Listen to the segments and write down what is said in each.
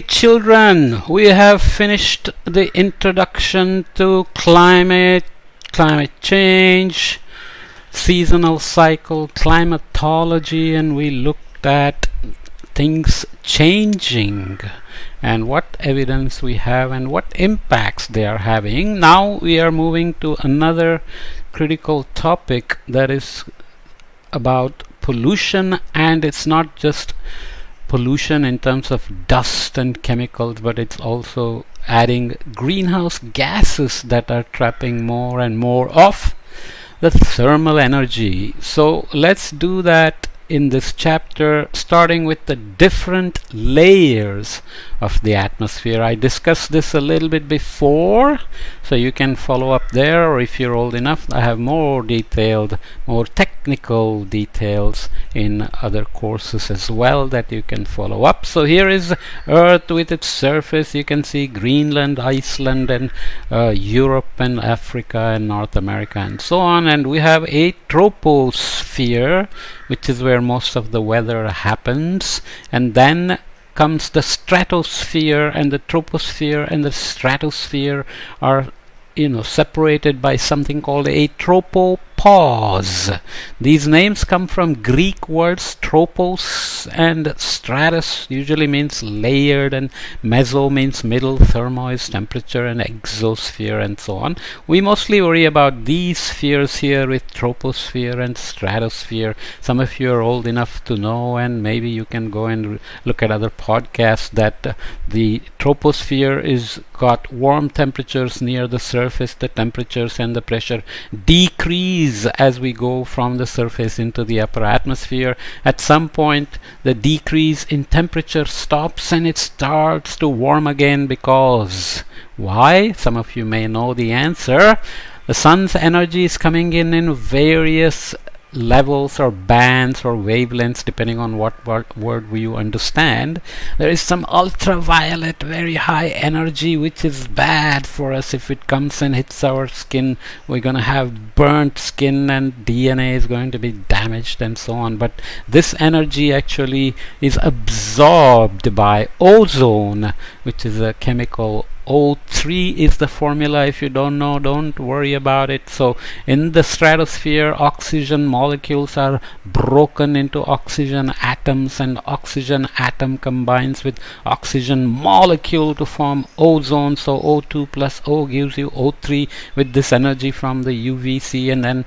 children, we have finished the introduction to climate change, seasonal cycle, climatology, and we looked at things changing and what evidence we have and what impacts they are having. Now we are moving to another critical topic, that is about pollution, and it's not just pollution in terms of dust and chemicals, but it's also adding greenhouse gases that are trapping more and more of the thermal energy. So let's do that in this chapter, starting with the different layers of the atmosphere. I discussed this a little bit before, so you can follow up there, or if you're old enough, I have more detailed, more technical details in other courses as well that you can follow up. So here is Earth with its surface. You can see Greenland, Iceland, and Europe and Africa and North America and so on, and we have a troposphere, which is where most of the weather happens, and then comes the stratosphere, and the troposphere and the stratosphere are separated by something called a tropopause. These names come from Greek words. Tropos and stratus usually means layered, and meso means middle, thermo is temperature, and exosphere and so on. We mostly worry about these spheres here with troposphere and stratosphere. Some of you are old enough to know, and maybe you can go and look at other podcasts, that the troposphere is got warm temperatures near the surface. The temperatures and the pressure decrease as we go from the surface into the upper atmosphere. At some point the decrease in temperature stops and it starts to warm again. Because why? Some of you may know the answer. The sun's energy is coming in various levels or bands or wavelengths, depending on what word you understand. There is some ultraviolet, very high energy, which is bad for us. If it comes and hits our skin, we're going to have burnt skin and DNA is going to be damaged and so on. But this energy actually is absorbed by ozone, which is a chemical. O3 is the formula. If you don't know, don't worry about it. So in the stratosphere, oxygen molecules are broken into oxygen atoms, and oxygen atom combines with oxygen molecule to form ozone. So O2 plus O gives you O3 with this energy from the UVC, and then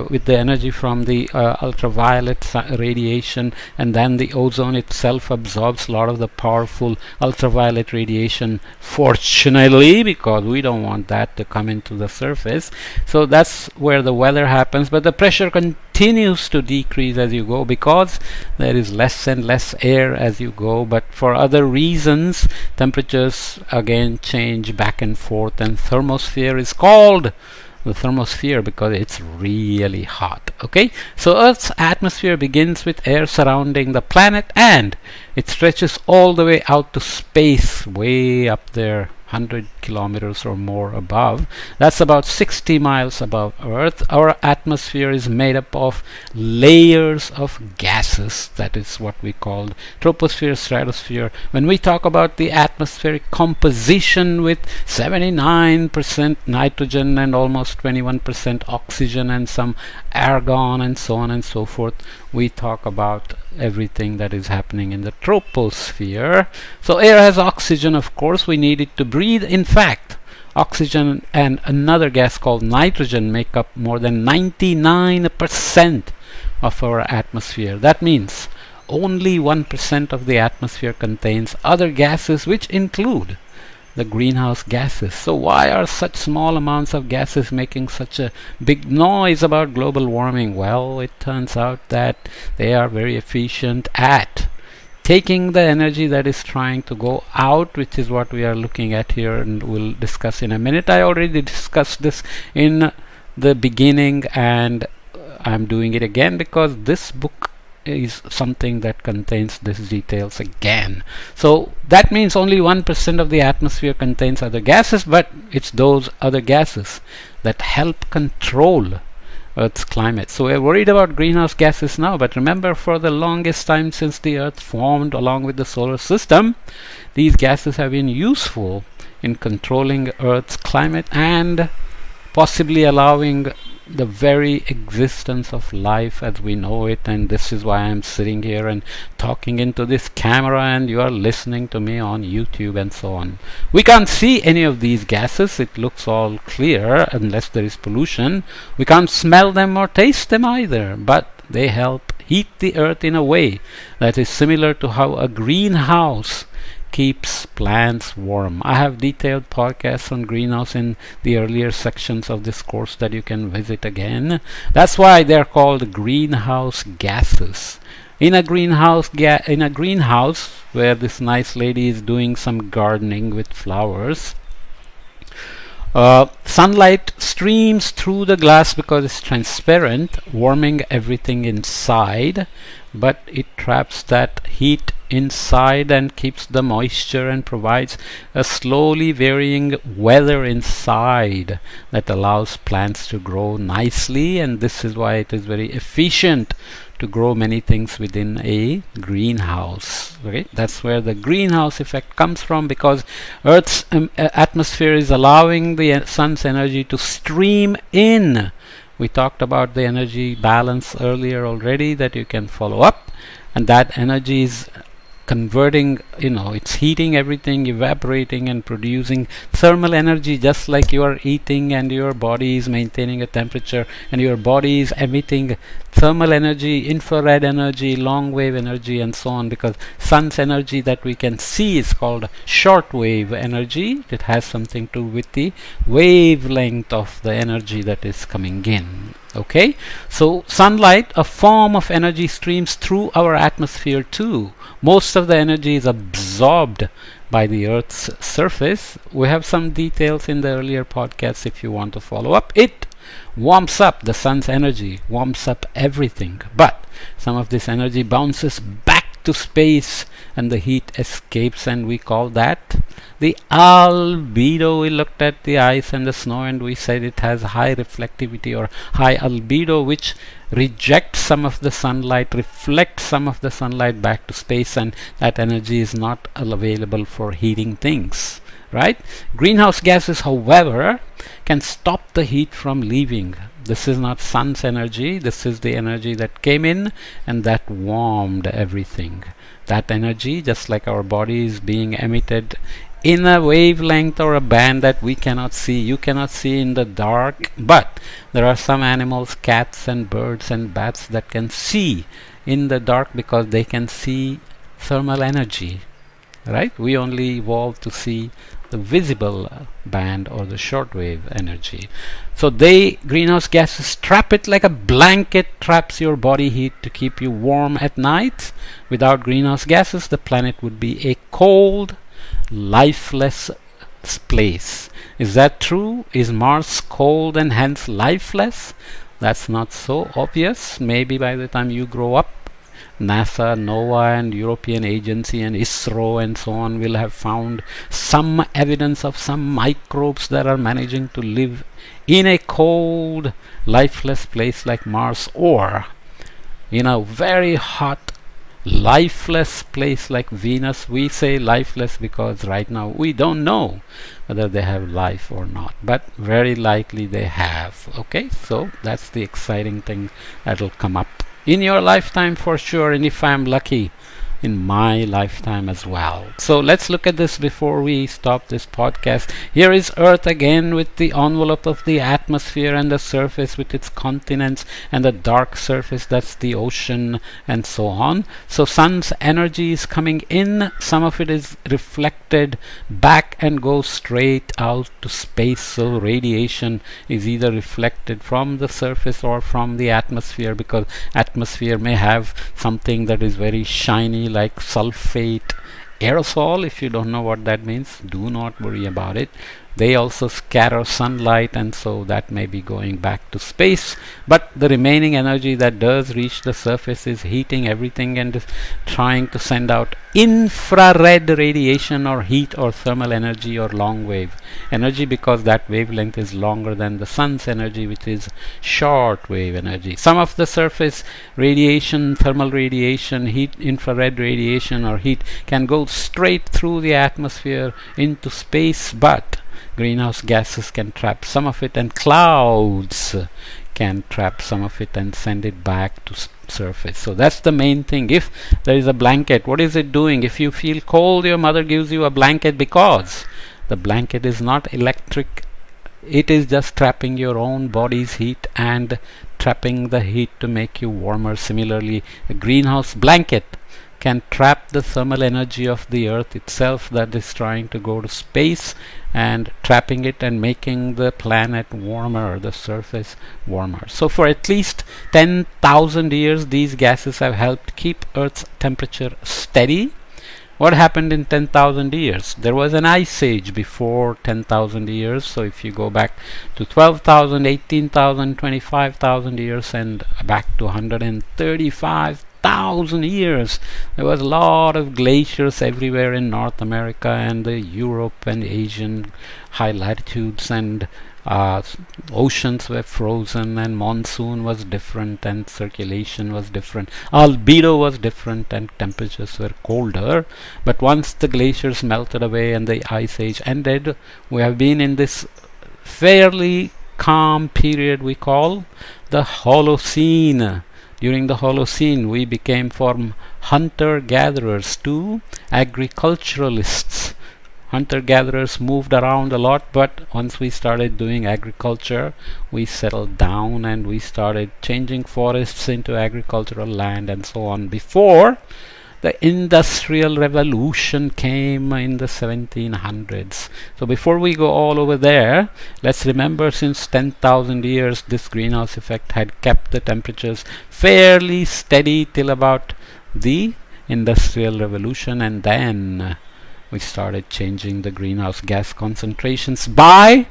with the energy from the ultraviolet radiation, and then the ozone itself absorbs a lot of the powerful ultraviolet radiation, fortunately, because we don't want that to come into the surface. So that's where the weather happens, but the pressure continues to decrease as you go, because there is less and less air as you go. But for other reasons, temperatures again change back and forth, and thermosphere is called the thermosphere because it's really hot. Okay, so Earth's atmosphere begins with air surrounding the planet, and it stretches all the way out to space, way up there, 100 kilometers or more above. That's about 60 miles above Earth. Our atmosphere is made up of layers of gases. That is what we call troposphere, stratosphere. When we talk about the atmospheric composition with 79% nitrogen and almost 21% oxygen and some argon and so on and so forth, we talk about everything that is happening in the troposphere. So air has oxygen, of course, we need it to breathe. In fact, oxygen and another gas called nitrogen make up more than 99% of our atmosphere. That means only 1% of the atmosphere contains other gases, which include the greenhouse gases. So why are such small amounts of gases making such a big noise about global warming? Well, it turns out that they are very efficient at taking the energy that is trying to go out, which is what we are looking at here, and we'll discuss in a minute. I already discussed this in the beginning, and I'm doing it again because this book is something that contains these details again. So that means only 1% of the atmosphere contains other gases, but it's those other gases that help control Earth's climate. So we're worried about greenhouse gases now, but remember, for the longest time since the Earth formed along with the solar system, these gases have been useful in controlling Earth's climate and possibly allowing the very existence of life as we know it. And this is why I'm sitting here and talking into this camera, and you are listening to me on YouTube and so on. We can't see any of these gases. It looks all clear unless there is pollution. We can't smell them or taste them either, but they help heat the earth in a way that is similar to how a greenhouse keeps plants warm. I have detailed podcasts on greenhouse in the earlier sections of this course that you can visit again. That's why they're called greenhouse gases. In a greenhouse where this nice lady is doing some gardening with flowers, sunlight streams through the glass because it's transparent, warming everything inside, but it traps that heat inside and keeps the moisture and provides a slowly varying weather inside that allows plants to grow nicely. And this is why it is very efficient to grow many things within a greenhouse. Okay, that's where the greenhouse effect comes from, because Earth's atmosphere is allowing the sun's energy to stream in. We talked about the energy balance earlier already that you can follow up, and that energy is converting, it's heating everything, evaporating and producing thermal energy, just like you are eating and your body is maintaining a temperature and your body is emitting thermal energy, infrared energy, long wave energy and so on, because sun's energy that we can see is called short wave energy. It has something to do with the wavelength of the energy that is coming in. Okay, so sunlight, a form of energy, streams through our atmosphere too. Most of the energy is absorbed by the Earth's surface. We have some details in the earlier podcasts if you want to follow up. It warms up, the sun's energy warms up everything, but some of this energy bounces back to space and the heat escapes, and we call that the albedo. We looked at the ice and the snow and we said it has high reflectivity or high albedo, which rejects some of the sunlight, reflects some of the sunlight back to space, and that energy is not available for heating things, right? Greenhouse gases, however, can stop the heat from leaving. This is not sun's energy, this is the energy that came in and that warmed everything. That energy, just like our body, is being emitted in a wavelength or a band that we cannot see. You cannot see in the dark, but there are some animals, cats and birds and bats, that can see in the dark because they can see thermal energy, right? We only evolved to see the visible band or the shortwave energy. So greenhouse gases trap it like a blanket traps your body heat to keep you warm at night. Without greenhouse gases, the planet would be a cold, lifeless place. Is that true? Is Mars cold and hence lifeless? That's not so obvious. Maybe by the time you grow up, NASA, NOAA and European Agency and ISRO and so on will have found some evidence of some microbes that are managing to live in a cold, lifeless place like Mars, or in a very hot, lifeless place like Venus. We say lifeless because right now we don't know whether they have life or not, but very likely they have. Okay, so that's the exciting thing that'll come up in your lifetime for sure, and if I'm lucky, in my lifetime as well. So let's look at this before we stop this podcast. Here is Earth again with the envelope of the atmosphere and the surface with its continents and the dark surface, that's the ocean and so on. So sun's energy is coming in, some of it is reflected back and goes straight out to space. So radiation is either reflected from the surface or from the atmosphere, because atmosphere may have something that is very shiny like sulfate aerosol. If you don't know what that means, do not worry about it. They also scatter sunlight, and so that may be going back to space. But the remaining energy that does reach the surface is heating everything and is trying to send out infrared radiation or heat or thermal energy or long wave energy, because that wavelength is longer than the sun's energy, which is short wave energy. Some of the surface radiation, thermal radiation, heat, infrared radiation or heat can go straight through the atmosphere into space, but greenhouse gases can trap some of it, and clouds can trap some of it and send it back to surface. So that's the main thing. If there is a blanket, what is it doing? If you feel cold, your mother gives you a blanket because the blanket is not electric. It is just trapping your own body's heat and trapping the heat to make you warmer. Similarly, a greenhouse blanket can trap the thermal energy of the earth itself that is trying to go to space, and trapping it and making the planet warmer, the surface warmer. So for at least 10,000 years these gases have helped keep Earth's temperature steady. What happened in 10,000 years? There was an ice age before 10,000 years. So if you go back to 12,000, 18,000, 25,000 years and back to 135,000 years, there was a lot of glaciers everywhere in North America and the Europe and Asian high latitudes, and oceans were frozen, and monsoon was different, and circulation was different, albedo was different, and temperatures were colder. But once the glaciers melted away and the ice age ended, we have been in this fairly calm period we call the Holocene. During the Holocene, we became from hunter-gatherers to agriculturalists. Hunter-gatherers moved around a lot, but once we started doing agriculture, we settled down and we started changing forests into agricultural land and so on. Before the Industrial Revolution came in the 1700s. So before we go all over there, let's remember, since 10,000 years this greenhouse effect had kept the temperatures fairly steady till about the Industrial Revolution, and then we started changing the greenhouse gas concentrations by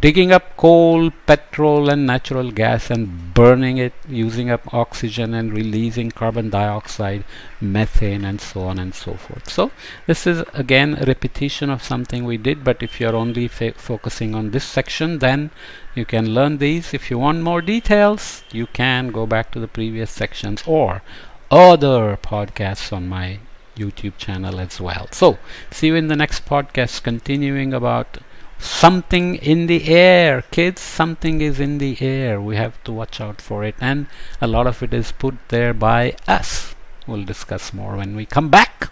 digging up coal, petrol and natural gas and burning it, using up oxygen and releasing carbon dioxide, methane and so on and so forth. So this is again a repetition of something we did, but if you're only focusing on this section, then you can learn these. If you want more details, you can go back to the previous sections or other podcasts on my YouTube channel as well. So see you in the next podcast, continuing about something in the air. Kids, something is in the air. We have to watch out for it, and a lot of it is put there by us. We'll discuss more when we come back.